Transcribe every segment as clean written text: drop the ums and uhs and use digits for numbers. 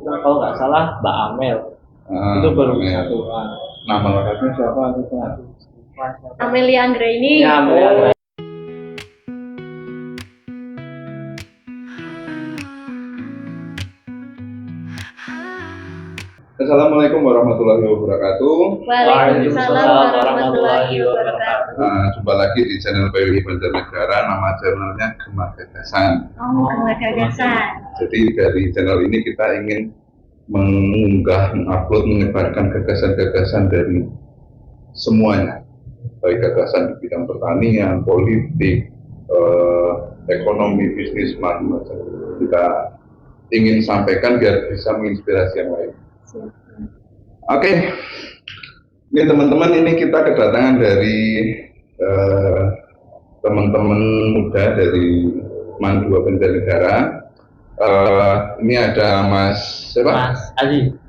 Kalau nggak salah Mbak Amel itu baru kesatuan. Nama lengkapnya siapa itu? Amelia Anggraini. Ya, Amelia. Assalamualaikum warahmatullahi wabarakatuh. Waalaikumsalam warahmatullahi wabarakatuh. Jumpa lagi di channel PWI Banjarnegara, nama channelnya Gema Gagasan. Gema Gagasan. Jadi dari channel ini kita ingin mengunggah, mengupload, menyebarkan gagasan-gagasan dari semuanya, baik gagasan di bidang pertanian, politik, ekonomi, bisnis, macam-macam. Kita ingin sampaikan biar bisa menginspirasi yang lain. Oke. Ini teman-teman, ini kita kedatangan dari teman-teman muda dari MAN 2 Banjarnegara. Ini ada Mas siapa?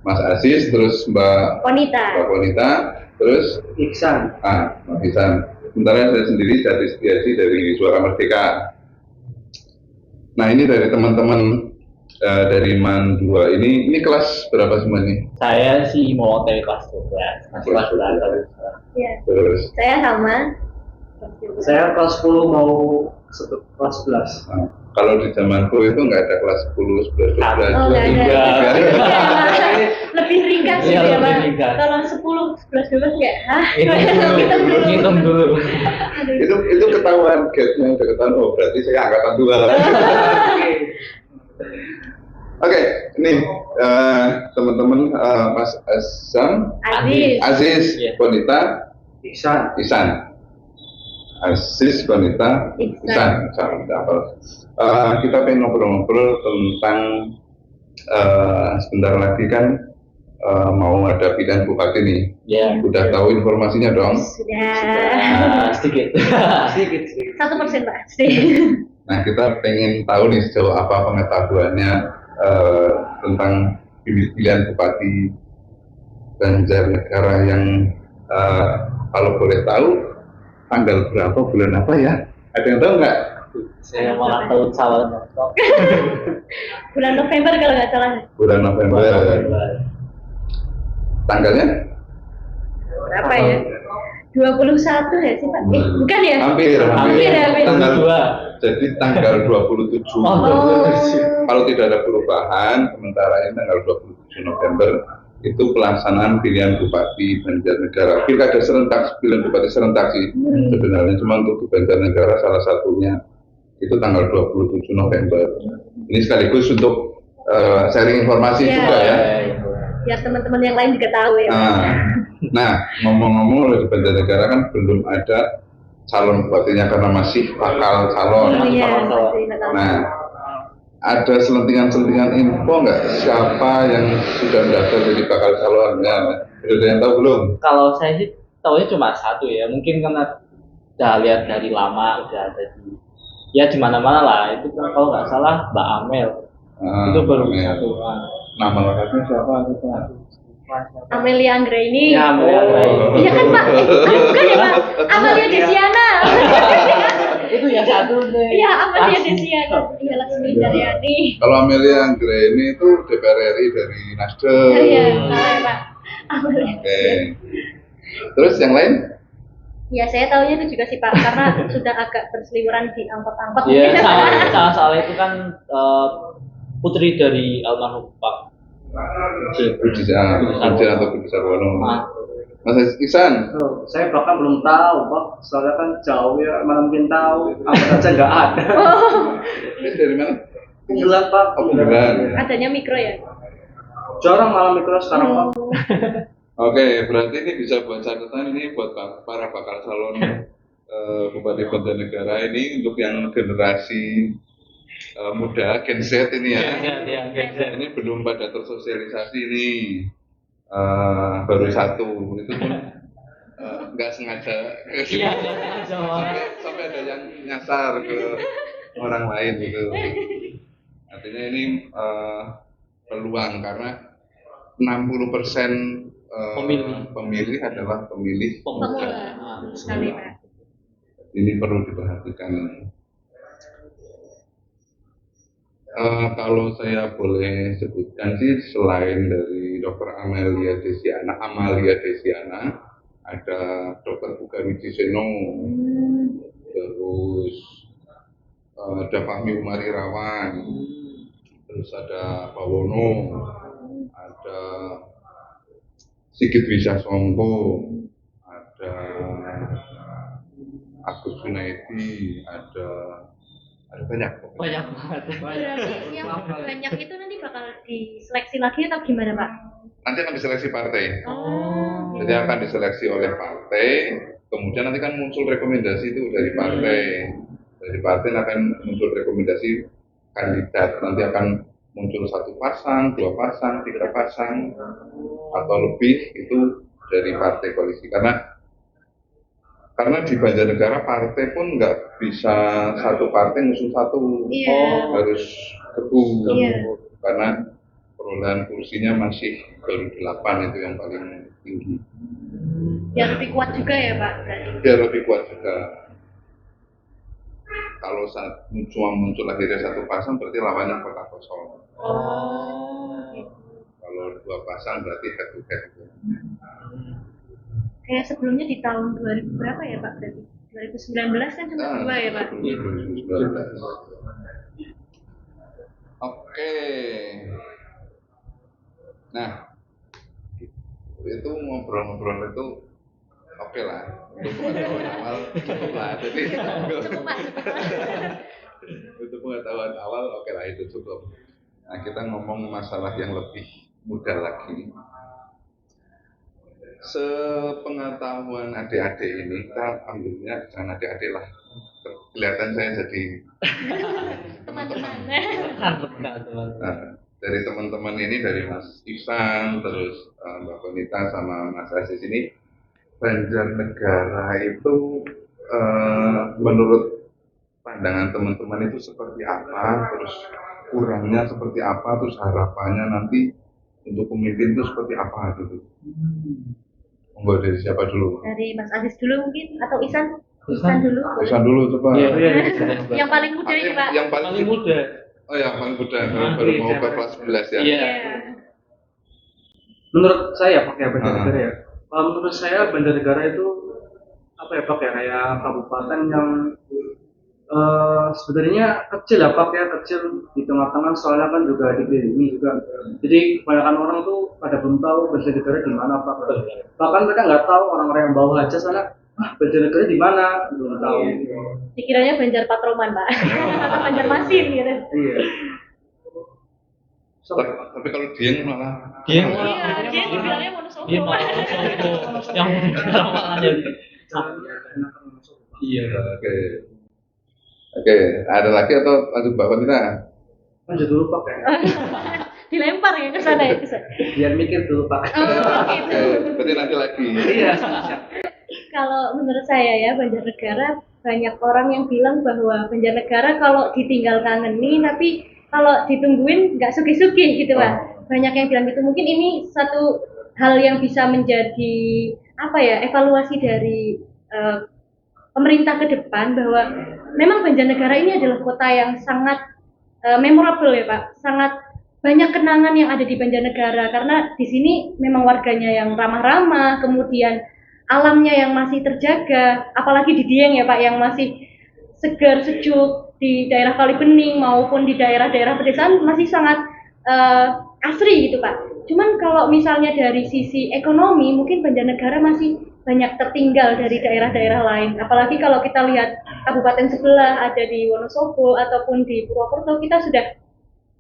Mas Aziz, terus Mbak Konita, terus Iksan. Mas Iksan. Sementara saya sendiri dari Setiaji dari Suara Merdeka. Nah, ini dari teman-teman dari MAN 2 ini kelas berapa semuanya? Saya sih mau OTW kelas 12, masih kelas 11. Ya. Terus Saya sama. Saya kelas 10 mau kelas 11. Kalau di zamanku itu nggak ada kelas 10, 11, 12. Oh, nggak ada. Lebih ringkas sih Iya, ya, lebih Pak. ringkas. Kalau 10, 11, 12 ya. Hitung dulu. Itu ketahuan gapnya, udah ketahuan. Oh, berarti saya angkatan 2. Oke, ini teman-teman, Mas Aziz, Konita, Iksan. Aziz, Konita, Iksan. Kita pengen ngobrol-ngobrol tentang sebentar lagi kan mau ada pilihan bupati nih. Ya. Udah tahu informasinya dong? Sudah. Sedikit. 1% Pak. Nah, kita pengen tahu nih sejauh apa pengetahuannya tentang pilihan bupati Banjarnegara yang kalau boleh tahu tanggal berapa, bulan apa ya? Ada yang tahu nggak? Saya malah tahu calonnya. Bulan November kalau nggak salah. Bulan November. Tanggalnya? Berapa ya? 21 ya sih Pak? Bukan ya? Hampir. Tanggal 2. Jadi tanggal 27. Kalau tidak ada perubahan, sementara ini tanggal 27 November itu pelaksanaan pilihan bupati Banjarnegara. Pilkada serentak, pilihan bupati serentak sih sebenarnya, cuma untuk di Banjarnegara salah satunya itu tanggal 27 November. Ini sekaligus untuk sharing informasi juga ya. Biar teman-teman yang lain juga tahu ya. Nah, ngomong-ngomong di Banjarnegara kan belum ada calon bupatinya karena masih bakal calon. Nah, ada selentingan-selentingan info nggak siapa yang sudah mendaftar jadi bakal calonnya? Ada yang tahu belum? Kalau saya sih tahunya cuma satu ya, mungkin karena udah lihat dari lama, udah ada di mana-mana lah. Itu kan kalau nggak salah Mbak Amel itu baru kesatuan. Nama lengkapnya siapa itu? Amelia Anggraini. Ya, Amelia Anggraini. Iya kan Pak? Bukan ya Pak? Amelia Desiana. Itu yang satu deh. Iya, Amelia Desiana. Iya, Laksmi Daryani. Kalau Amelia Anggraini itu DPR RI dari Nasdem. Iya, salah ya Pak. Amelia. Oke. Terus yang lain? Ya, saya tahunya itu juga sih Pak, karena sudah agak berseliweran di angkot-angkot. Iya, salah itu kan putri dari almarhum Pak Budi Sarwono. Mas Iksan? Saya bahkan belum tahu Pak, soalnya kan jauh ya, mana mungkin tahu, apa saja nggak ada. Ini dari mana? Penggelan Pak. Penggelan. Adanya mikro ya? Jarang malam mikro sekarang Pak. Oke, berarti ini bisa buat catatan ini buat para bakal calon Bupati Banjarnegara ini untuk yang generasi muda, Gen Z ini ya. Ini belum pada tersosialisasi ini. Baru satu itu pun nggak sengaja. Sampai ada yang nyasar ke orang lain gitu. Artinya ini peluang karena 60% pemilih adalah pemilih Pemula. Sekali Pak. Ini perlu diperhatikan. Kalau saya boleh sebutkan sih, selain dari Dr. Amalia Desiana, ada Dr. Bugari Ciseno, terus ada Fahmi Umarirawan, terus ada Pak Wono, ada Sigit Wisasongko, ada Agus Junaidi, ada banyak. Banyak banget. Berarti yang banyak itu nanti bakal diseleksi lagi atau gimana Pak? Nanti akan diseleksi partai. Oh. Jadi akan diseleksi oleh partai, kemudian nanti kan muncul rekomendasi itu dari partai. Dari partai akan muncul rekomendasi kandidat. Nanti akan muncul 1 pasang, 2 pasang, 3 pasang, atau lebih itu dari partai koalisi. Karena di Banjarnegara partai pun nggak bisa satu partai ngusung satu, harus gabung, karena perolehan kursinya masih baru 8 itu yang paling tinggi. Biar lebih kuat juga ya Pak? Biar lebih kuat juga. Kalau saat muncul akhirnya 1 pasang berarti lawannya kota kosong. Kalau 2 pasang berarti head to head. Kayak sebelumnya di tahun 2000 berapa ya Pak berarti? 2019 kan cuma 2 ya Pak? 2019. Oke. Nah, itu ngobrol-ngobrol itu oke lah. Untuk pengetahuan awal cukup lah. Jadi Cukup Pak. untuk pengetahuan awal oke lah, itu cukup. Nah, kita ngomong masalah yang lebih mudah lagi. Sepengetahuan adik-adik ini, kita ambilnya jangan adik-adik lah. Kelihatan saya jadi Teman-teman. Nah, dari teman-teman ini, dari Mas Isan, terus Mbak Bonita sama Mas Aziz ini, Banjarnegara itu menurut pandangan teman-teman itu seperti apa, terus kurangnya seperti apa, terus harapannya nanti untuk pemimpin itu seperti apa gitu. Monggo, dari siapa dulu? Dari Mas Aziz dulu mungkin, atau Isan? Isan dulu. Isan dulu coba. Iya. Yang paling muda ini Pak. Yang paling muda. Oh ya, paling muda, baru mau ke kelas 11 ya. Iya. Menurut saya pakai Banjarnegara ya. Kalau menurut saya Banjarnegara itu apa ya Pak ya, kayak kabupaten yang sebenarnya kecil ya Pak ya, kecil di tengah-tengah, soalnya kan juga dikelilingi juga. Jadi kebanyakan orang tuh pada belum tahu Banjarnegara di mana Pak. Bahkan mereka nggak tahu, orang-orang yang bawah aja sana, Banjarnegara di mana, belum tahu. Dikiranya Banjar Patroman Pak, atau Banjarmasin gitu. Iya. Tapi kalau Dieng malah Iya, dia dibilangnya Wonosobo. Dia malah Wonosobo. Yang malah jadi. Iya. Oke, ada lagi atau lanjut Mbak Bonita? Lanjut dulu Pak ya. Dilempar ya ke sana ya. Biar mikir dulu Pak. Oke, berarti nanti lagi. Iya. Kalau menurut saya ya, Banjarnegara, banyak orang yang bilang bahwa Banjarnegara kalau ditinggal kangenin, tapi kalau ditungguin nggak sugih-sugih gitu Pak. Banyak yang bilang gitu. Mungkin ini satu hal yang bisa menjadi apa ya, evaluasi dari pemerintah ke depan, bahwa memang Banjarnegara ini adalah kota yang sangat memorable ya Pak. Sangat banyak kenangan yang ada di Banjarnegara, karena di sini memang warganya yang ramah-ramah, kemudian alamnya yang masih terjaga, apalagi di Dieng ya Pak, yang masih segar, sejuk, di daerah Kalibening maupun di daerah-daerah pedesaan masih sangat asri gitu Pak. Cuman kalau misalnya dari sisi ekonomi, mungkin Banjarnegara masih banyak tertinggal dari daerah-daerah lain. Apalagi kalau kita lihat kabupaten sebelah, ada di Wonosobo ataupun di Purwokerto, kita sudah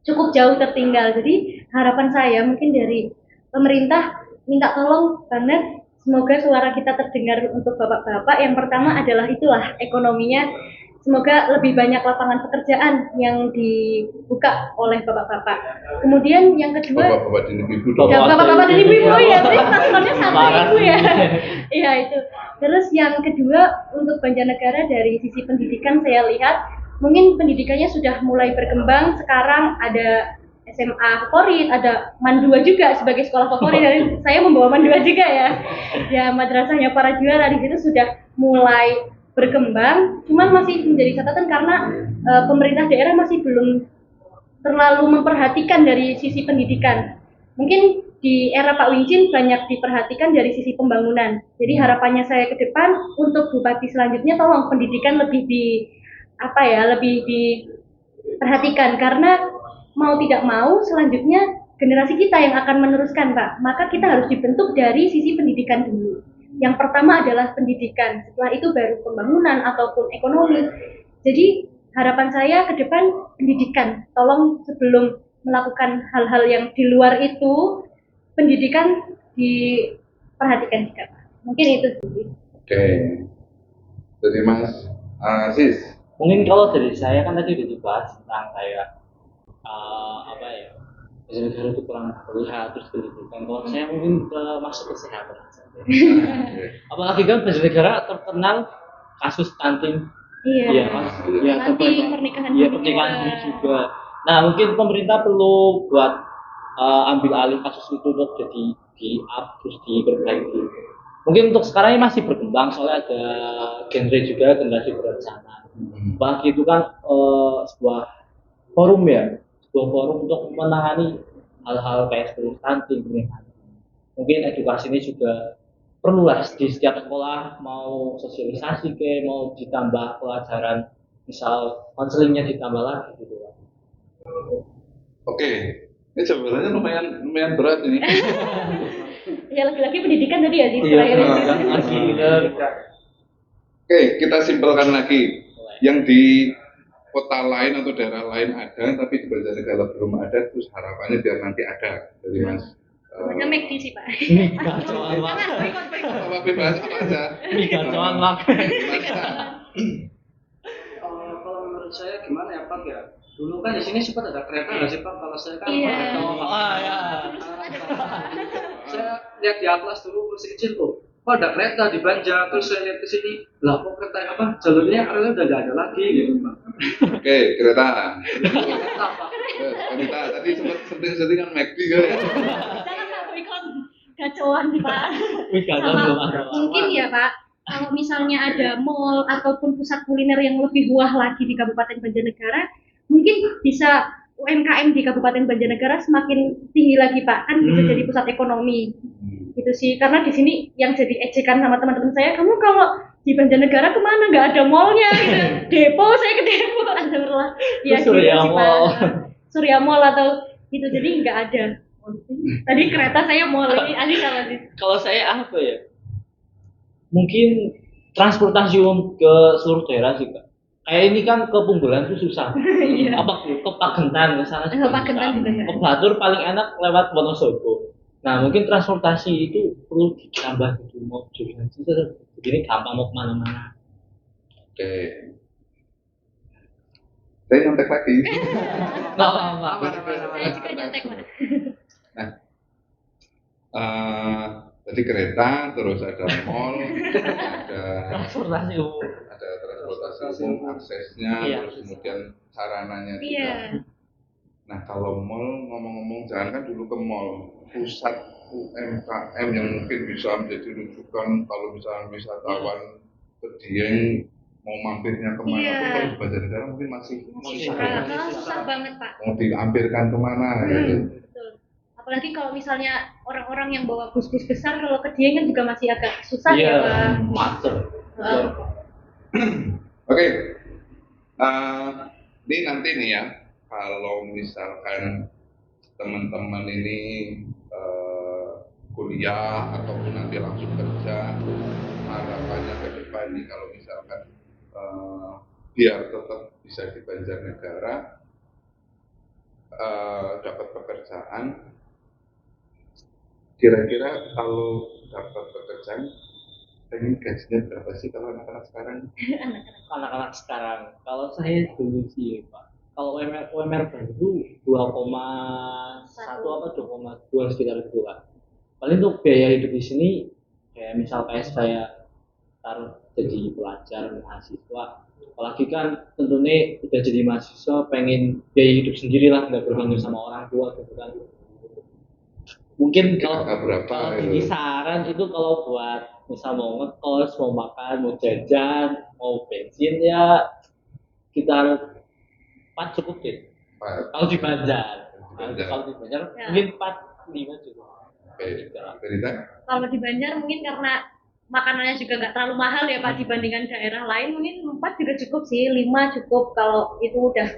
cukup jauh tertinggal. Jadi harapan saya mungkin dari pemerintah, minta tolong banget, semoga suara kita terdengar untuk bapak-bapak. Yang pertama adalah itulah ekonominya. Semoga lebih banyak lapangan pekerjaan yang dibuka oleh bapak-bapak. Kemudian yang kedua, Bapak-bapak dan ibu-ibu dong. bapak-bapak dan ibu-ibu ya, terus paslonnya sama ibu ya. Iya itu. Terus yang kedua, untuk Banjarnegara dari sisi pendidikan saya lihat mungkin pendidikannya sudah mulai berkembang. Sekarang ada SMA favorit, ada Mandua juga sebagai sekolah favorit, dan saya membawa Mandua juga ya. Ya, madrasahnya para juara di situ sudah mulai berkembang, cuman masih menjadi catatan karena pemerintah daerah masih belum terlalu memperhatikan dari sisi pendidikan. Mungkin di era Pak Wincin banyak diperhatikan dari sisi pembangunan. Jadi harapannya saya ke depan untuk bupati selanjutnya tolong pendidikan lebih lebih diperhatikan, karena mau tidak mau selanjutnya generasi kita yang akan meneruskan, Pak. Maka kita harus dibentuk dari sisi pendidikan dulu. Yang pertama adalah pendidikan, setelah itu baru pembangunan ataupun ekonomi. Jadi harapan saya ke depan pendidikan. Tolong sebelum melakukan hal-hal yang di luar itu, pendidikan diperhatikan juga, Pak. Mungkin itu sih. Oke. Jadi Mas Aziz. Mungkin kalau dari saya kan tadi udah dibahas tentang kayak negara itu kurang terlihat, terus pendidikan. Kalau saya mungkin masuk kesehatan. Apalagi kan negara terkenal kasus stunting. Iya. Pernikahan dini juga. Nah, mungkin pemerintah perlu buat ambil alih kasus itu untuk jadi terus diperbaiki. Mungkin untuk sekarang ini masih berkembang, soalnya ada genre juga generasi berencana. Bahkan itu kan sebuah forum untuk menangani hal-hal kayak seperti stunting, pernikahan. Mungkin edukasi ini juga perlu lah di setiap sekolah, mau sosialisasi mau ditambah pelajaran, misal konselingnya ditambah lagi gitu. Oke, ini sebenarnya lumayan berat ini. Ya lagi-lagi pendidikan tadi ya di Oke, kita simpelkan lagi. Yang di kota lain atau daerah lain ada, tapi di Banjarnegara belum ada, terus harapannya biar nanti ada dari Mas. Namanya McD sih, Pak. Apa bebas apa aja? Kalau menurut saya gimana ya Pak ya? Dulu kan di sini sempat ada kereta nggak sih Pak? Kalau saya kan Iya. Saya lihat di atlas dulu masih kecil tuh. Oh ada kereta di Banjar, terus saya lihat ke sini, lah kok kereta apa? Jalurnya udah nggak ada lagi gitu Pak. Oke, kereta. Kereta Pak. Kereta tadi sempat setting-settingan McD kan ya. Jangan Pak, ikon kacauan Pak. Mungkin ya Pak, kalau misalnya ada mall ataupun pusat kuliner yang lebih wah lagi di Kabupaten Banjarnegara, mungkin bisa UMKM di Kabupaten Banjarnegara semakin tinggi lagi Pak, kan bisa jadi pusat ekonomi. Gitu sih, karena di sini yang jadi ejekan sama teman-teman saya, kamu kalau di Banjarnegara kemana, nggak ada mallnya gitu. Depo, saya ke depo, alhamdulillah. Ya gitu sih Pak. Surya Mall atau itu, jadi nggak ada. Tadi kereta saya mall ini, kalau saya apa ya? Mungkin transportasi ke seluruh daerah sih Kak. Kayak ini kan ke Punggulan itu susah. Ke Pagentan ke sana juga susah. Ke Batur paling enak lewat Wonosobo. Nah, mungkin transportasi itu perlu ditambah gitu, mau jadi gampang mau kemana-mana. Oke. Saya nyontek lagi. Saya juga nyontek Pak. Nah, tadi kereta, terus ada mall, ada transportasi umum, aksesnya, terus kemudian sarananya juga. Nah, kalau mall, ngomong-ngomong, jangan kan dulu ke mall, pusat UMKM yang mungkin bisa menjadi rujukan kalau misalnya wisatawan ke Dieng mau mampirnya kemana pun, kalau di Banjarnegara mungkin masih susah banget Pak. Mau diampirkan kemana gitu. Betul. Apalagi kalau misalnya orang-orang yang bawa bus-bus besar, kalau ke Dieng kan juga masih agak susah ya Pak. Macet. Oke. Ini nanti nih ya, kalau misalkan teman-teman ini kuliah ataupun nanti langsung kerja, harapannya ke depan nih kalau misalkan biar tetap bisa di Banjarnegara, dapat pekerjaan, kira-kira kalau dapat pekerjaan pengen gajinya berapa sih kalau anak-anak sekarang? Anak-anak sekarang, kalau saya dulu sih Pak, kalau UMR baru 2,1 apa 2,2 sekitar itu lah. Paling untuk biaya hidup di sini, kayak misal kayak saya taruh jadi pelajar mahasiswa, apalagi kan tentunya udah jadi mahasiswa pengen biaya hidup sendiri lah, nggak bergantung sama orang tua gitu kan. Mungkin kalau di kisaran itu kalau buat misal mau ngekos, mau makan, mau jajan, mau bensin ya sekitar 4 cukup deh. 4. Kalau di Banjar. Di Banjar. Kalau di Banjar Ya. mungkin 4, 5 juga. Oke, Berita? Kalau di Banjar mungkin karena makanannya juga nggak terlalu mahal ya Pak dibandingkan daerah lain, mungkin 4 juga cukup sih, 5 cukup kalau itu udah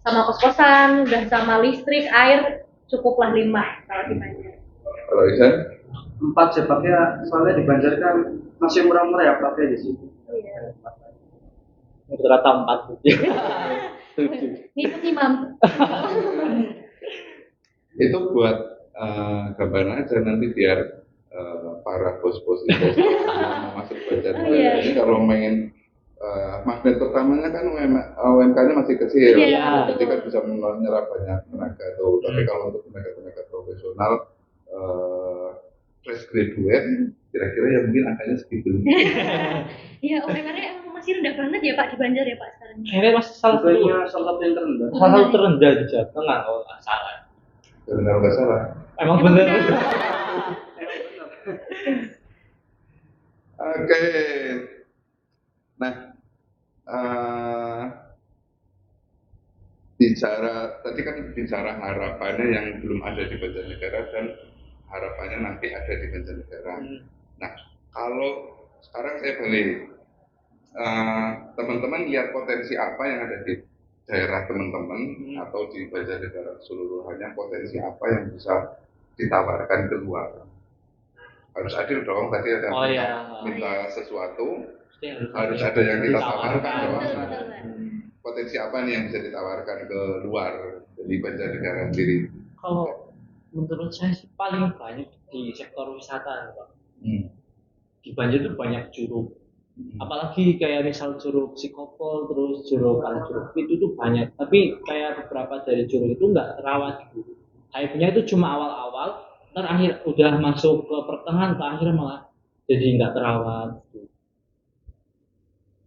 sama kos-kosan, udah sama listrik, air, cukuplah 5 kalau di Banjar. Kalau Isan? 4 sih Pak ya, soalnya di Banjar kan masih murah-murah ya Pak ya di sini. Iya. Rata-rata 4 gitu. Ngikut imam. Itu buat gambaran aja nanti biar para bos-bos investor yang mau masuk Banjar Iya. ini kalau pengen magnet pertamanya kan UMK-nya masih kecil, Iya, jadi kan bisa menyerap banyak tenaga tuh. Tapi kalau untuk tenaga profesional fresh graduate, kira-kira ya mungkin angkanya segitu. Iya, UMR-nya emang masih rendah banget ya Pak di Banjar ya Pak sekarang. Kayaknya masih salah Harganya salah satu yang terendah. terendah di Jawa Tengah kalau nggak salah. Kalau nggak salah. Emang Emang bener. bener. Oke. Nah, tadi kan bicara harapannya yang belum ada di Banjarnegara dan harapannya nanti ada di Banjarnegara. Nah, kalau sekarang saya balik, teman-teman lihat potensi apa yang ada di daerah teman-teman atau di Banjarnegara keseluruhannya, potensi apa yang bisa ditawarkan keluar. Harus adil dong, tadi ada minta sesuatu, harus ada yang kita tawarkan dong. Betul, betul, Pak. Potensi apa nih yang bisa ditawarkan ke luar dari Banjarnegara sendiri? Kalau menurut saya sih paling banyak di sektor wisata, Pak. Di Banjar itu banyak curug. Apalagi kayak misal curug Sikopol, terus curug itu tuh banyak. Tapi kayak beberapa dari curug itu nggak terawat gitu. Hype-nya itu cuma awal-awal, terakhir udah masuk ke pertengahan, ke akhir malah jadi nggak terawat. Gitu.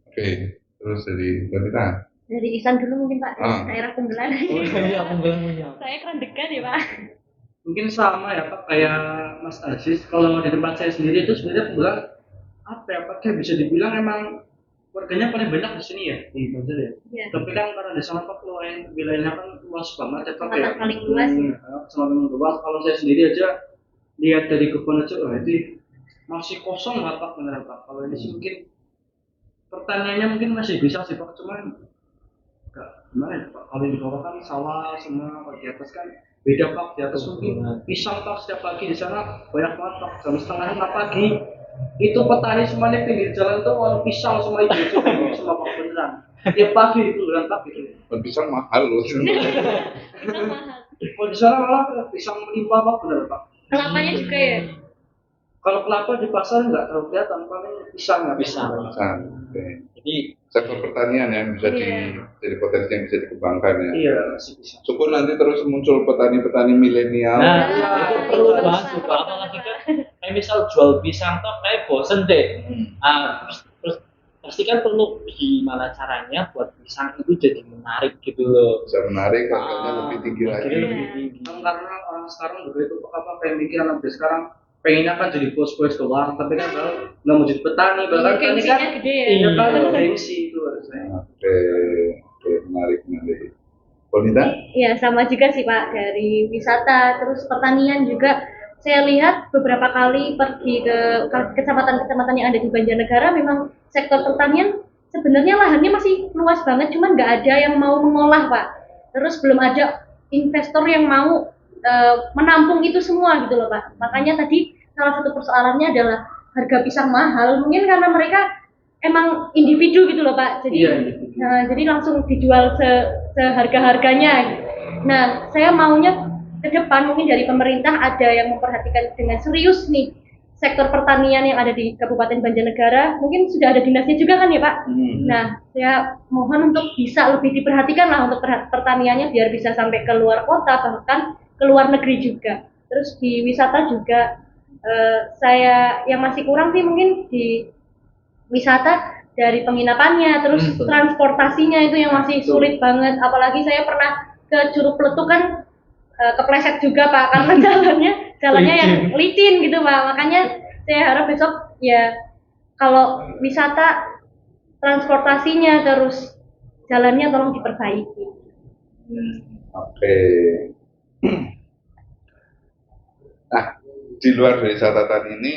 Oke, terus dari Berita. Dari Isan dulu mungkin Pak, daerah Punggelan. Oh iya, Punggelan. Saya kurang dekat ya Pak. Mungkin sama ya Pak kayak Mas Aziz. Kalau di tempat saya sendiri itu sebenarnya Punggelan apa ya Pak? Kayak bisa dibilang emang warganya paling banyak di sini ya di Banjar ya. Iya. Tapi kan karena di sana Pak wilayahnya kan luas banget ya Pak ya. Paling luas. Semakin luas. Kalau saya sendiri aja lihat dari kebun aja, itu masih kosong nggak Pak beneran Pak. Kalau ini sih mungkin pertaniannya mungkin masih bisa sih Pak, cuman nggak gimana ya Pak. Kalau di bawah kan sawah semua, kalau di atas kan beda Pak. Di atas mungkin pisang Pak, setiap pagi di sana banyak banget Pak. Jam setengah 6 pagi itu petani semuanya pinggir jalan tuh warung pisang semua itu semua Pak beneran. Tiap pagi itu beneran Pak gitu. Pisang mahal loh. Pisang mahal. Kalau di sana malah pisang melimpah Pak beneran Pak. Kelapanya juga ya. Kalau kelapa di pasar nggak terlalu kelihatan, paling pisang nggak Pisang. Oke. Jadi Sektor pertanian yang bisa jadi potensi yang bisa dikembangkan ya. iya masih bisa. Syukur nanti terus muncul petani-petani milenial. nah, Iya, itu iya, perlu iya. banget juga. Apalagi kan kayak misal jual pisang toh kayak bosen deh. Terus pasti kan perlu gimana caranya buat pisang itu jadi menarik gitu loh. Bisa menarik, harganya lebih tinggi lagi. Harganya lebih tinggi. Karena orang sekarang juga itu apa kayak mikir anak sekarang pengennya kan jadi bos-bos doang, tapi kan kalau nggak mau jadi petani, bahkan petani kan Gengsinya gede ya. ya kan gengsi itu harusnya. Oke, menarik. Polita? Iya, sama juga sih Pak, dari wisata, terus pertanian juga. Saya lihat beberapa kali pergi ke kecamatan-kecamatan yang ada di Banjarnegara, memang sektor pertanian sebenarnya lahannya masih luas banget, cuman nggak ada yang mau mengolah Pak. Terus belum ada investor yang mau menampung itu semua gitu loh Pak. Makanya tadi salah satu persoalannya adalah harga pisang mahal, mungkin karena mereka emang individu gitu loh Pak. Jadi jadi langsung dijual seharga-harganya. Nah, saya maunya ke depan mungkin dari pemerintah ada yang memperhatikan dengan serius nih sektor pertanian yang ada di Kabupaten Banjarnegara. Mungkin sudah ada dinasnya juga kan ya Pak. Nah, saya mohon untuk bisa lebih diperhatikan lah untuk pertaniannya biar bisa sampai ke luar kota bahkan ke luar negeri juga. Terus di wisata juga saya yang masih kurang sih mungkin di wisata dari penginapannya, terus transportasinya itu yang masih sulit banget. Apalagi saya pernah ke Curug Pletuk kan kepleset juga Pak karena jalannya yang licin gitu Pak. Makanya saya harap besok ya kalau wisata transportasinya terus jalannya tolong diperbaiki. Oke. Nah, di luar dari catatan ini,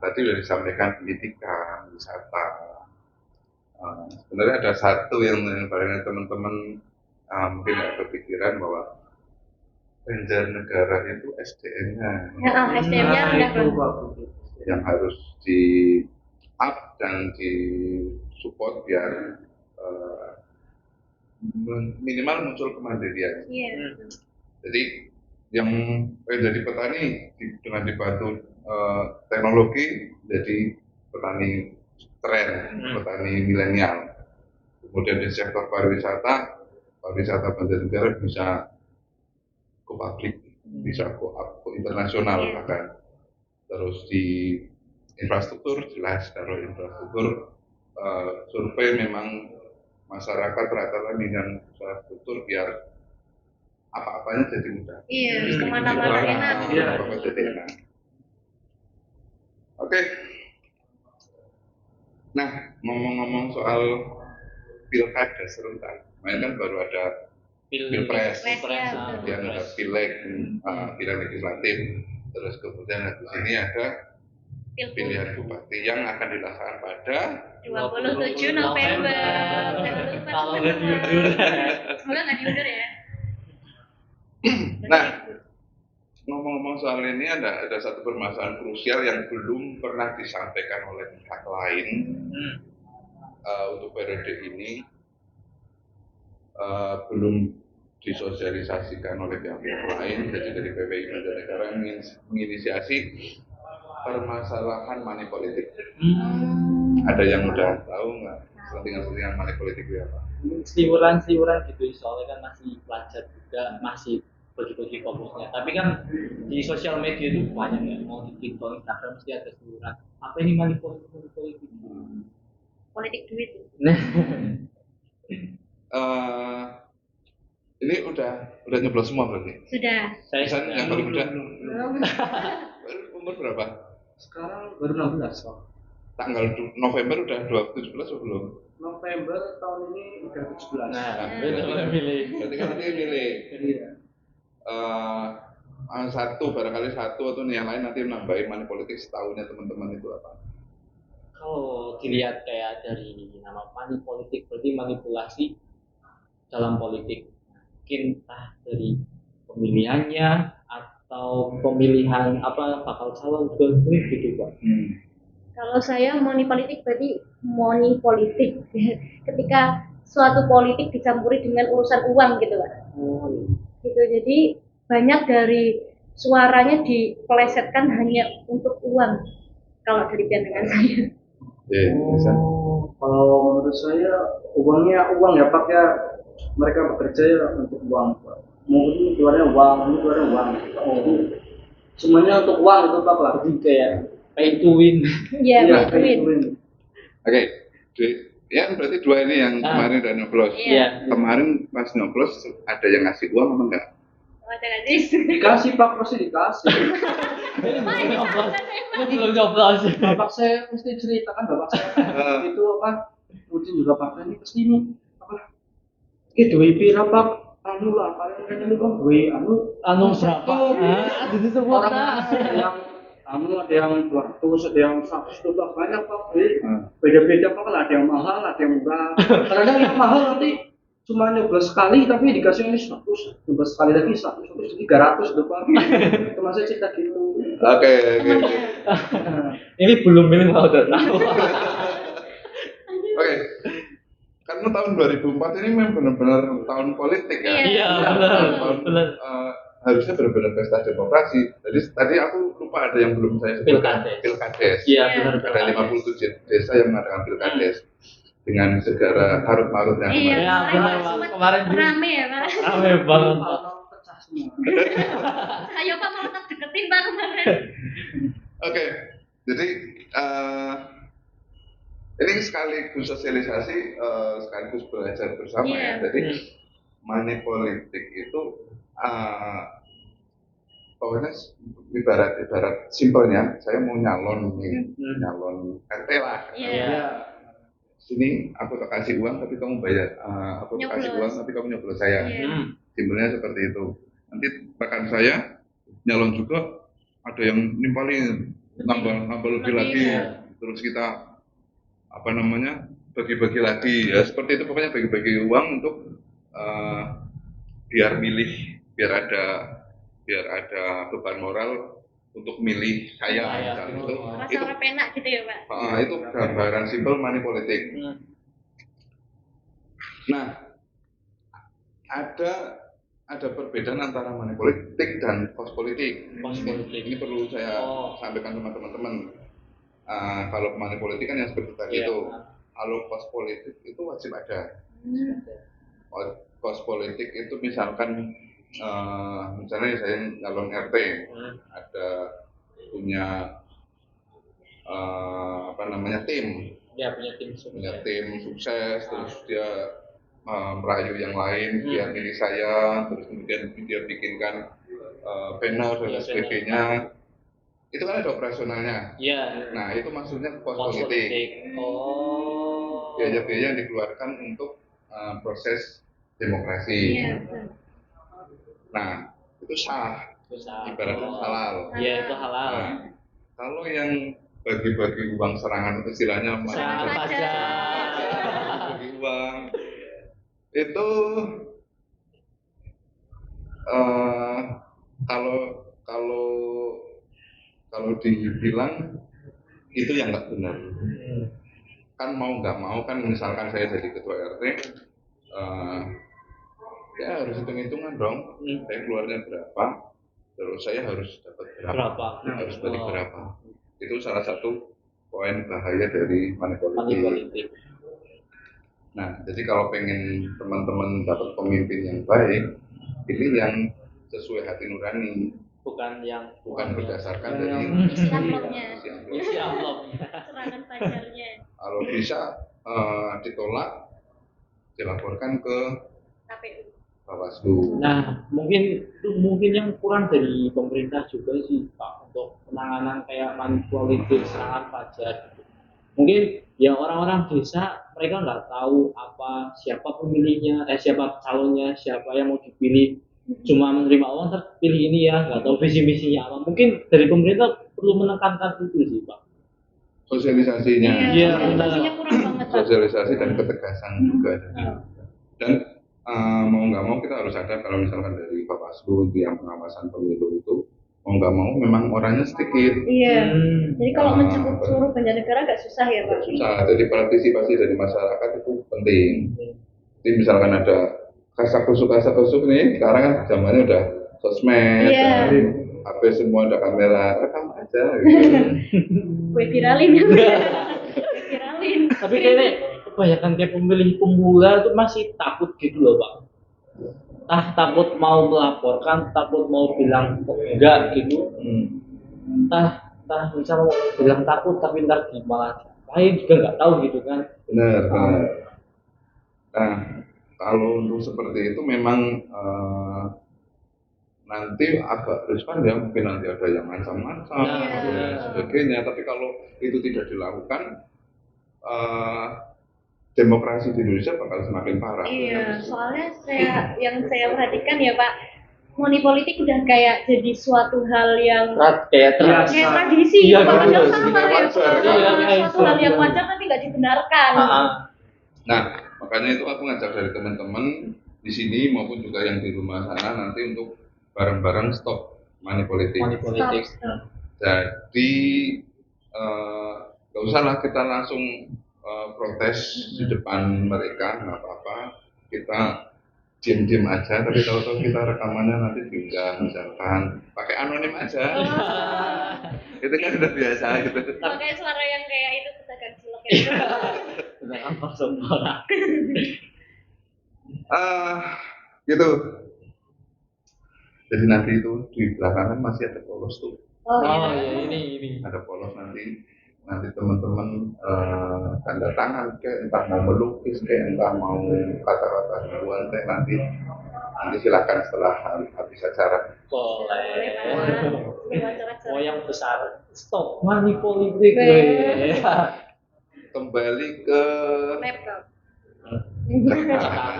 tadi sudah disampaikan pendidikan, wisata. Sebenarnya ada satu yang barangkali teman-teman mungkin nggak kepikiran bahwa Banjarnegara itu SDM-nya Ya, SDM-nya rendah itu banget. Pak. yang harus di up dan di support biar minimal muncul kemandirian. Iya. Jadi yang jadi petani dengan dibantu teknologi jadi petani tren, petani milenial. Kemudian di sektor pariwisata Banjarnegara bisa go public, bisa go internasional bahkan. Terus di infrastruktur jelas, kalau infrastruktur survei memang masyarakat rata-rata dengan infrastruktur biar apa-apanya jadi mudah. Iya, kemana-mana enak. Apa-apa jadi enak. Oke. Nah, ngomong-ngomong soal pilkada serentak, kemarin kan baru ada pilpres, kemudian ada pileg, pilihan legislatif, terus kemudian habis ini ada pilihan bupati yang akan dilaksanakan pada 27 November. Kalau nggak diundur. Semoga nggak diundur ya. Nah, ngomong-ngomong soal ini ada satu permasalahan krusial yang belum pernah disampaikan oleh pihak lain untuk periode ini, belum disosialisasikan oleh pihak lain. Jadi dari PPI Banjarnegara menginisiasi permasalahan money politik. Ada yang udah tahu nggak selentingan money politik itu apa? Siuran gitu, soalnya kan masih pelajar juga, masih bagi-bagi fokusnya. Tapi kan di sosial media itu banyak ya, mau di TikTok, Instagram mesti ada siuran. Apa ini money politik? Politik duit. Ini udah nyeblos semua berarti? Sudah. Saya yang paling muda. Belum. Umur berapa? Sekarang baru 16 Pak. Tanggal November udah 17 atau belum? November tahun ini udah 17. Nah, betul milih. Berarti kan nanti milih. Iya. Barangkali satu atau yang lain nanti nambahin money politik setahunnya teman-teman itu apa? Kalau dilihat kayak dari nama money politik, berarti manipulasi dalam politik. Mungkin entah dari pemilihannya atau pemilihan bakal calon juga gitu Pak. Kalau saya money politik berarti money politik. Ketika suatu politik dicampuri dengan urusan uang gitu Pak. Gitu, jadi banyak dari suaranya dipelesetkan hanya untuk uang. Kalau dari pandangan saya. Kalau menurut saya uangnya uang ya Pak ya, mereka bekerja ya untuk uang Pak. Mungkin keluarnya uang, semuanya untuk uang itu Pak lah. Jadi kayak pay to win. Iya, pay to win. Oke, ya berarti dua ini yang kemarin udah nyoblos. Iya. Kemarin pas nyoblos ada yang ngasih uang apa enggak? Ada ngasih. Dikasih Pak, pasti dikasih. Belum nyoblos. Bapak saya mesti ceritakan bapak saya itu apa? Kemudian juga Pak ini kesini apa? Kita pira Pak? Anu lah, kalian kan ini Bang, Anu berapa? Ada disebut orang ada yang 200, ada yang 100 itu Pak, banyak Pak. Beda-beda Pak, ada yang mahal, ada yang murah. Kadang yang mahal nanti cuma nyoblos sekali tapi dikasih ini 100, nyoblos sekali lagi 100, 300 itu Pak. Itu masih cerita gitu. Oke. Ini belum milih mau udah tahu. Oke. Karena tahun 2004 ini memang benar-benar tahun politik ya. Iya, benar. Harusnya benar-benar pesta demokrasi. Jadi tadi aku lupa ada yang belum saya sebutkan. Pilkades. Iya, benar. Ada 57 desa yang mengadakan pilkades dengan segala harut-marutnya kemarin. Iya, benar. Kemarin rame ya Pak. Rame banget. Pecah semua. Ayo Pak mau tak deketin Pak kemarin. Oke, jadi ini sekaligus sosialisasi, sekaligus belajar bersama ya. Jadi money politik itu pokoknya ibarat simpelnya, saya mau nyalon nih, nyalon RT lah. Iya. sini aku tak kasih uang tapi kamu bayar, aku tak kasih Nyoblos. uang tapi kamu nyoblos saya. Iya. Simbolnya seperti itu. Nanti rekan saya nyalon juga ada yang nimpalin nambah lebih lagi, terus kita apa namanya bagi-bagi lagi ya seperti itu, pokoknya bagi-bagi uang untuk biar ada beban moral untuk milih saya misalnya itu. Rasa orang penak gitu ya Pak. Itu gambaran simpel money politik. Nah, ada perbedaan antara money politik dan cost politik. Ini perlu saya sampaikan sama teman-teman. Kalau money politik kan yang seperti tadi itu. Kalau cost politik itu wajib ada. Cost politik itu misalkan misalnya saya nyalon RT, ada punya tim. Ya, punya tim sukses, terus dia merayu yang lain biar milih saya, terus kemudian dia bikinkan banner dan sebagainya. Itu kan ada operasionalnya. Iya. Nah, itu maksudnya cost politik. Biaya-biaya yang dikeluarkan untuk proses demokrasi. Iya. Nah, itu sah. Ibaratnya halal. Iya, itu halal. Nah, kalau yang bagi-bagi uang serangan, istilahnya Serangan pajak. bagi uang itu kalau dibilang itu yang nggak benar. Kan mau nggak mau kan, misalkan saya jadi ketua RT, ya harus hitung-hitungan dong. Saya keluarnya berapa, terus saya harus dapat berapa. Harus balik berapa. Itu salah satu poin bahaya dari money politik. Nah, jadi kalau pengen teman-teman dapat pemimpin yang baik, pilih yang sesuai hati nurani, bukan berdasarkan dari isi amplopnya. Serangan pajarnya. Kalau bisa ditolak, dilaporkan ke KPU. Bawaslu. Nah, mungkin yang kurang dari pemerintah juga sih Pak untuk penanganan kayak money politik, serangan pajak. Mungkin ya orang-orang desa mereka nggak tahu siapa pemilihnya, siapa calonnya, siapa yang mau dipilih. Cuma menerima uang terpilih ini ya, nggak tahu visi misinya apa. Mungkin dari pemerintah perlu menekankan itu sih Pak. Sosialisasinya. Iya, sosialisasinya kurang banget Pak. Sosialisasi dan ketegasan juga. Dan mau nggak mau kita harus sadar kalau misalkan dari Bawaslu yang pengawasan pemilu itu mau nggak mau memang orangnya sedikit. Iya. Jadi kalau mencakup seluruh Banjarnegara agak susah ya Pak. Susah. Jadi partisipasi dari masyarakat itu penting. Jadi misalkan ada kasak-kusuk nih, sekarang kan zamannya udah sosmed, HP semua ada kamera, rekam aja. Gitu. Gue viralin. Tapi kayaknya kebanyakan kayak pemilih pemula itu masih takut gitu loh Pak. Takut mau melaporkan, takut mau bilang enggak gitu. Misalnya mau bilang takut tapi ntar malah lain juga nggak tahu gitu kan. Benar. Nah, kalau untuk seperti itu memang nanti agak riskan ya, mungkin nanti ada yang macam-macam dan sebagainya. Tapi kalau itu tidak dilakukan, demokrasi di Indonesia bakal semakin parah. Iya, soalnya yang saya perhatikan ya Pak, money politik udah kayak jadi suatu hal yang kayak tradisi. Iya, Padahal sama ya, kayak suatu hal yang wajar tapi nggak dibenarkan. Nah, makanya itu aku ngajak dari teman-teman di sini maupun juga yang di rumah sana nanti untuk bareng-bareng stop money politik. Stop. Jadi nggak usah lah kita langsung protes di depan mereka, nggak apa-apa. Kita diam-diam aja, tapi kalau kita rekamannya nanti diunggah misalkan pakai anonim aja. Itu kan udah biasa gitu. Pakai suara yang kayak itu pedagang cilok itu. Pedagang kosong orang. Gitu. Jadi nanti itu di belakangan masih ada polos tuh. Ya, ini. Ada polos nanti teman-teman tanda tangan kayak entah mau melukis kayak entah mau kata-kata ribuan nanti silakan setelah habis acara. Boleh. Yang besar stop money politik. kembali ke Laptop. catatan.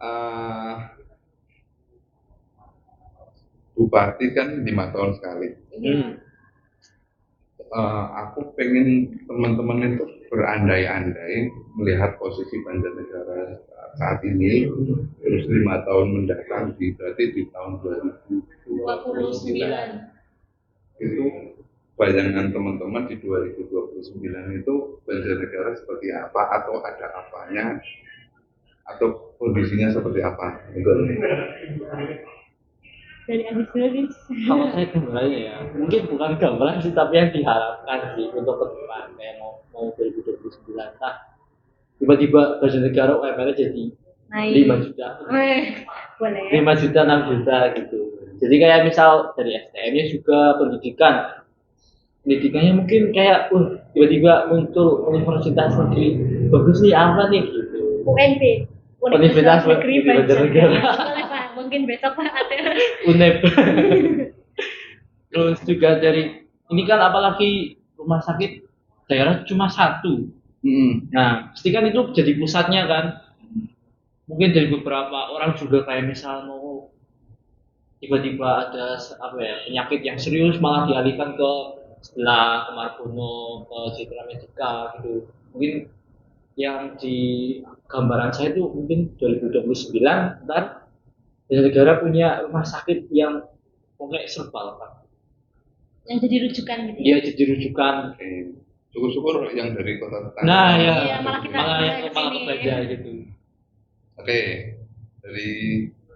eh, Bupati kan 5 tahun sekali. Aku pengen teman-teman itu berandai-andai melihat posisi Banjarnegara saat ini, terus 5 tahun mendatang, berarti di tahun 2029 itu bayangan teman-teman di 2029 itu Banjarnegara seperti apa, atau ada apanya, atau kondisinya seperti apa? Dari Agis dulu nih. Kalau saya gambarannya ya, mungkin bukan gambaran sih, tapi yang diharapkan sih untuk ke depan kayak mau 2029. Nah, tiba-tiba Banjarnegara UMR jadi Naik. 5 juta, Boleh. 5 juta, 6 juta gitu. Jadi kayak misal dari SDM-nya juga pendidikannya mungkin kayak, tiba-tiba muncul universitas negeri bagus nih, apa nih gitu. UNB. Universitas Negeri Banjarnegara. Boleh Pak, mungkin besok Pak ada. UNEB. Terus juga dari ini kan apalagi rumah sakit daerah cuma satu. Nah, pasti kan itu jadi pusatnya kan. Mungkin dari beberapa orang juga kayak misal mau tiba-tiba ada penyakit yang serius malah dialihkan ke sebelah ke Margono, ke Citra Medica gitu. Mungkin yang di gambaran saya itu mungkin 2029 dan negara punya rumah sakit yang pokoknya serba lengkap. Yang jadi rujukan gitu. Iya, jadi rujukan. Syukur-syukur yang dari kota tetangga. Nah, Iya, ya, malah kita malah kesini. kebaca gitu. Oke, dari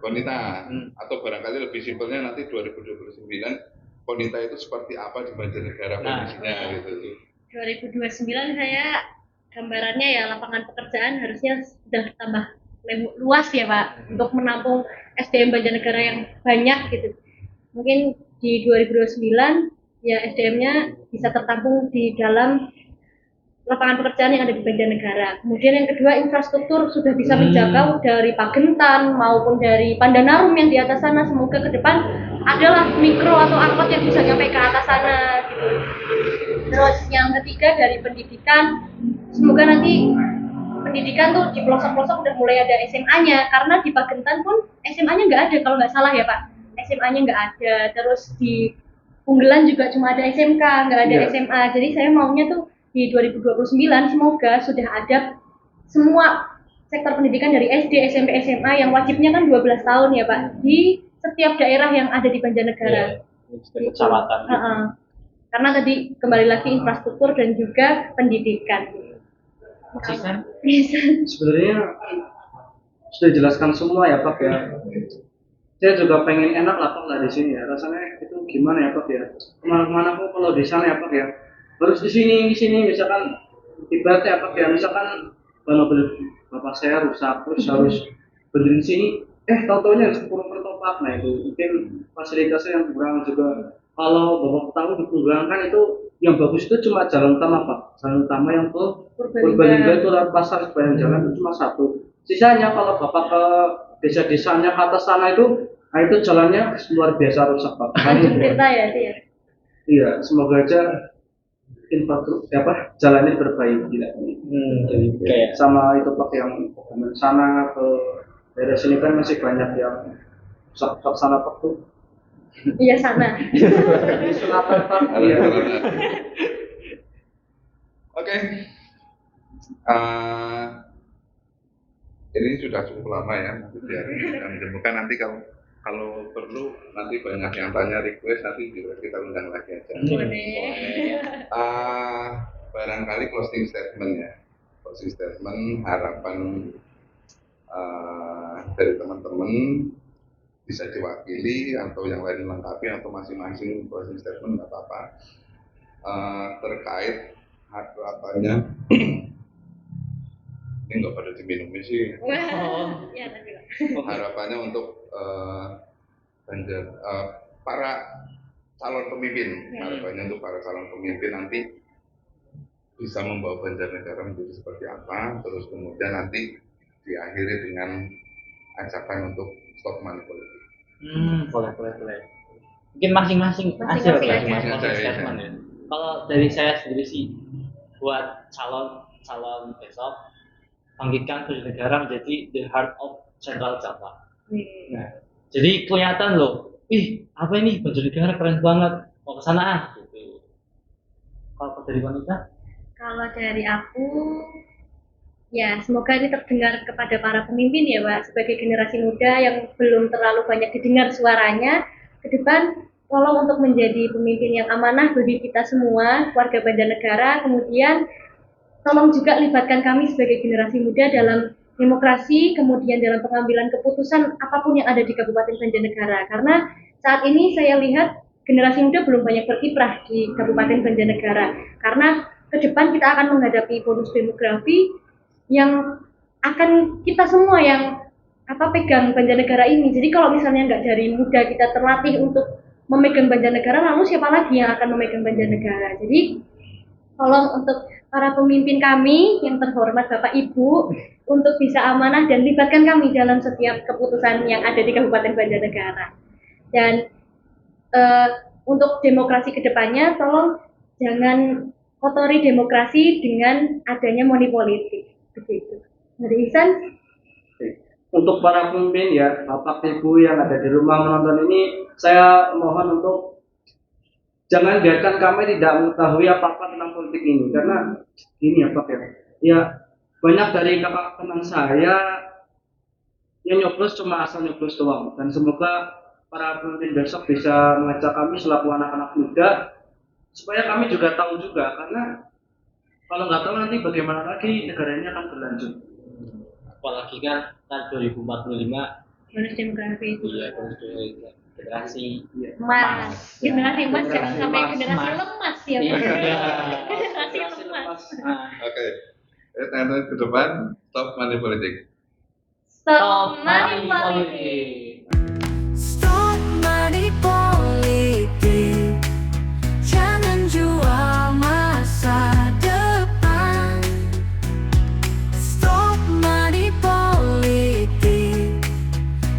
Konita, atau barangkali lebih simpelnya nanti 2029 Konita itu seperti apa di Banjarnegara kondisinya gitu. 2029 saya gambarannya ya lapangan pekerjaan harusnya sudah tambah luas ya Pak, untuk menampung SDM Banjarnegara yang banyak gitu. Mungkin di 2029 ya SDM-nya bisa tertampung di dalam lapangan pekerjaan yang ada di Banjarnegara. Kemudian yang kedua, infrastruktur sudah bisa menjangkau dari Pagentan maupun dari Pandanarum yang di atas sana. Semoga ke depan adalah mikro atau angkot yang bisa nyampe ke atas sana gitu. Terus yang ketiga dari pendidikan, semoga nanti pendidikan tuh di pelosok-pelosok udah mulai ada SMA-nya, karena di Pagentan pun SMA-nya nggak ada kalau nggak salah ya Pak. SMA-nya nggak ada. Terus di Unggelan juga cuma ada SMK, nggak ada SMA. Jadi saya maunya tuh di 2029 semoga sudah ada semua sektor pendidikan dari SD, SMP, SMA yang wajibnya kan 12 tahun ya Pak, di setiap daerah yang ada di Banjarnegara. Kecamatan. Karena tadi kembali lagi infrastruktur dan juga pendidikan. Sebenarnya sudah dijelaskan semua ya Pak ya. Saya juga pengen enak lah Pak nggak di sini ya. Rasanya itu gimana ya Pak ya. Kemana-kemana pun kalau di sana ya Pak ya. Harus di sini misalkan ibaratnya Pak ya. Misalkan mobil bapak saya rusak terus harus benerin sini. Tahu-taunya harus ke Purwokerto Pak. Nah itu mungkin fasilitasnya yang kurang juga. Kalau bapak tahu di Punggelang kan itu yang bagus itu cuma jalan utama Pak. Jalan utama yang ke Purbalingga itu lewat pasar sepanjang jalan itu cuma satu. Sisanya kalau bapak ke desa-desanya ke atas sana itu, nah itu jalannya luar biasa rusak Pak. Cerita ya sih ya. Iya, semoga aja jalannya diperbaiki Jadi kayak sama itu Pak yang ke sana ke daerah sini kan masih banyak yang rusak sana Pak tuh. Iya sana. Di selatan Pak. Iya. Oke. Ini sudah cukup lama ya, nanti biar kita nanti kalau perlu nanti banyak yang tanya request nanti juga kita undang lagi aja. Barangkali closing statement ya, harapan dari teman-teman bisa diwakili atau yang lain lengkapi atau masing-masing closing statement nggak apa-apa terkait harapannya. Ini nggak pada diminumin sih. Ya, tadi Pak. Harapannya untuk para calon pemimpin, harapannya untuk para calon pemimpin nanti bisa membawa Banjarnegara menjadi seperti apa, terus kemudian nanti diakhiri dengan ajakan untuk stop money politik. boleh. Mungkin masing-masing aja. Masing-masing aja, ya. Kalau dari saya sendiri sih, buat calon besok, bangkitkan Banjarnegara menjadi the heart of Central Java. Nah, jadi kelihatan loh, apa ini Banjarnegara keren banget, mau ke sana gitu. Kalau dari wanita? Kalau dari aku, ya semoga ini terdengar kepada para pemimpin ya Pak, sebagai generasi muda yang belum terlalu banyak didengar suaranya, ke depan tolong untuk menjadi pemimpin yang amanah bagi kita semua, warga Banjarnegara, kemudian tolong juga libatkan kami sebagai generasi muda dalam demokrasi, kemudian dalam pengambilan keputusan apapun yang ada di Kabupaten Banjarnegara. Karena saat ini saya lihat generasi muda belum banyak berkiprah di Kabupaten Banjarnegara. Karena ke depan kita akan menghadapi bonus demografi yang akan kita semua yang pegang Banjarnegara ini. Jadi kalau misalnya nggak dari muda kita terlatih untuk memegang Banjarnegara, lalu siapa lagi yang akan memegang Banjarnegara? Jadi tolong untuk para pemimpin kami yang terhormat Bapak Ibu untuk bisa amanah dan libatkan kami dalam setiap keputusan yang ada di Kabupaten Banjarnegara. Dan untuk demokrasi kedepannya, tolong jangan kotori demokrasi dengan adanya money politik. Begitu. Dari Ihsan. Untuk para pemimpin ya, Bapak Ibu yang ada di rumah menonton ini, saya mohon untuk jangan biarkan kami tidak mengetahui apa-apa tentang politik ini, karena ini ya Pak ya, banyak dari kakak teman saya yang nyoblos cuma asal nyoblos doang, dan semoga para pemimpin besok bisa mengajak kami selaku anak-anak muda supaya kami juga tahu juga, karena kalau nggak tahu nanti bagaimana lagi negara ini akan berlanjut. Apalagi kan 2045 Bonus demografi. iya generasi Emas. Generasi emas jangan sampai generasi lemas ya. Iya. Generasi lemas. Oke. Tanya ke depan, stop money politik. Stop money politik. Stop money politik. Jangan jual masa depan. Stop money politik.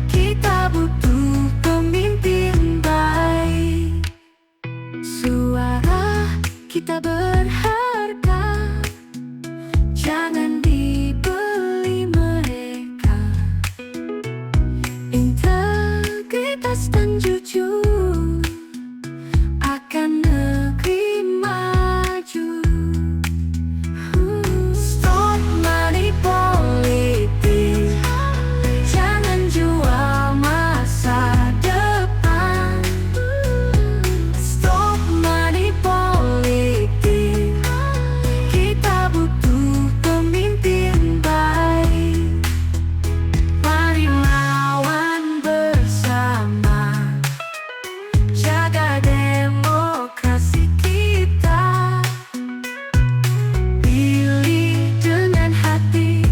Kita butuh pemimpin baik. Suara kita berharga. Jangan dibeli mereka. Integritas dan jujur akan negeri maju. Stop money politik. Jangan jual masa depan. Stop money politik. Kita butuh pemimpin baik. Mari lawan bersama. Jaga demokrasi kita. Pilih dengan hati,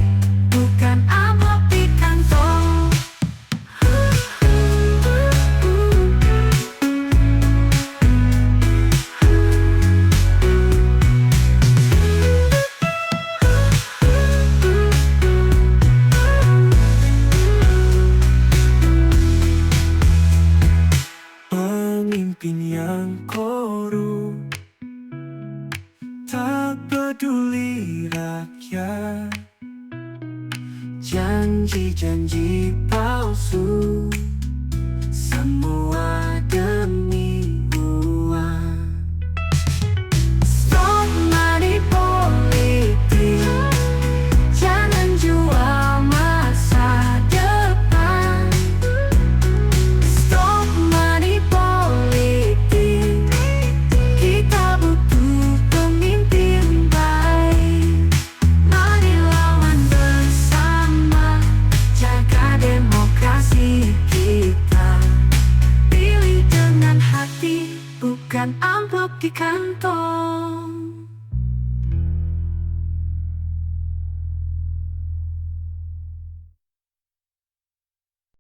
bukan amplop di kantong. Pemimpin yang korup, tak peduli rakyat. Janji-janji palsu, semua demi uang. Stop money politik. Jangan jual masa depan. Stop money politik. Kita butuh pemimpin baik. Mari lawan bersama. Jaga demokrasi kita. Pilih dengan hati, bukan amplop di kantong.